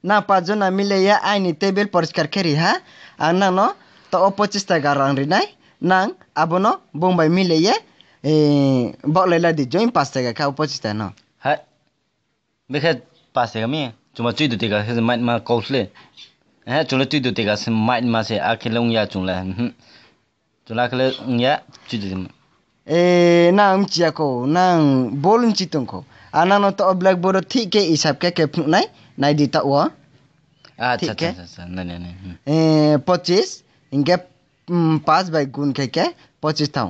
na pajona mileya aini table poriskar keri ha ang nangno to o 25 taka rang rinai nang abono bombai mileya boklela di join 5 taka ka 25 taka no hai bekhe 5 taka mi cuma cui du tika he mai ma kausle cuma cui du tika se mai ma se akhilong ya chungla chula khle ya cui du nang chia ko nang bolun chitong ko anano to blackboard thik ke isap ke phnai nai di ta wa अच्छा अच्छा अच्छा नहीं नहीं 25 इनके 5 bye गुण के 25 थाउ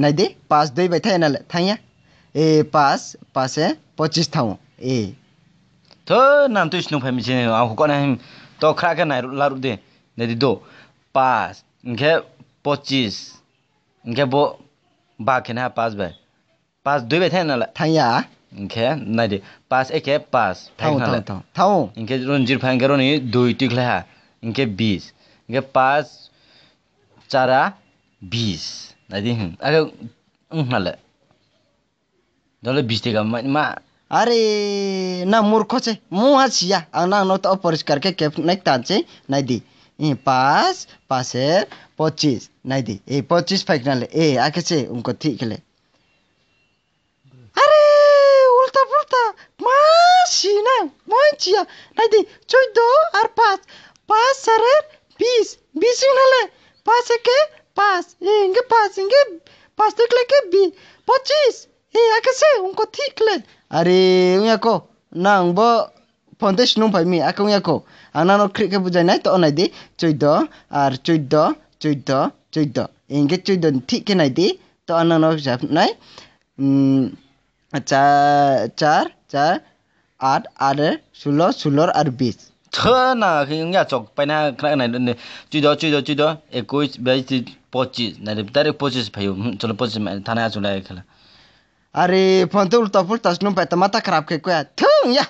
नाइ दे 5 2 bye थाय ना थाया 5 5 है 25 थाउ तो नाम तो स्नो फैमिली से आ को ना तो खरा के ना लारु दे नहीं दो 5 इनके 25 इनके वो बाकी ना 5 बाय 5 2 बाय थाय ना थाया इनके नहीं दे 5 एक है 5 थाउ इनके रंजीर फाइन करो नहीं 2 टिकले है इनके 20 इनके 5 4 20 नहीं दे अगर नाले दले 20 टिका मा अरे ना मूर्ख छे मुहा छिया ना नो तो परिष्कार के केप नहीं ताचे नहीं दी 5 5 25 नहीं दी 25 फाइनल आके छे उनको ठीक ले अरे उल्टा पुल्टा मासीना मोंचिया नहीं दी 14 और 5 5 सरे 20 20 नाले 5 के 5 इंगे 5 इंगे 5 तक लेके 25 आके छे उनको ठीक ले अरे उया को नांग बो फंदेश नु भाई मी आके उया को आनानो क्रिके बुझाय नाय तो नाय दी 14 और 14 14 14 इंगे 14 ठीक के नाय दी तो आनानो जाप नाय 4 4 4 8 8 16 16 और 20 ना या चौक पैना खरा ना चुदो 21 22 25 ना डायरेक्ट 25 भयो चलो 25 थाना चला खेला अरे फोन तो उल्टा पुल्टा सुनो पे तमाता खराब के कोया थू या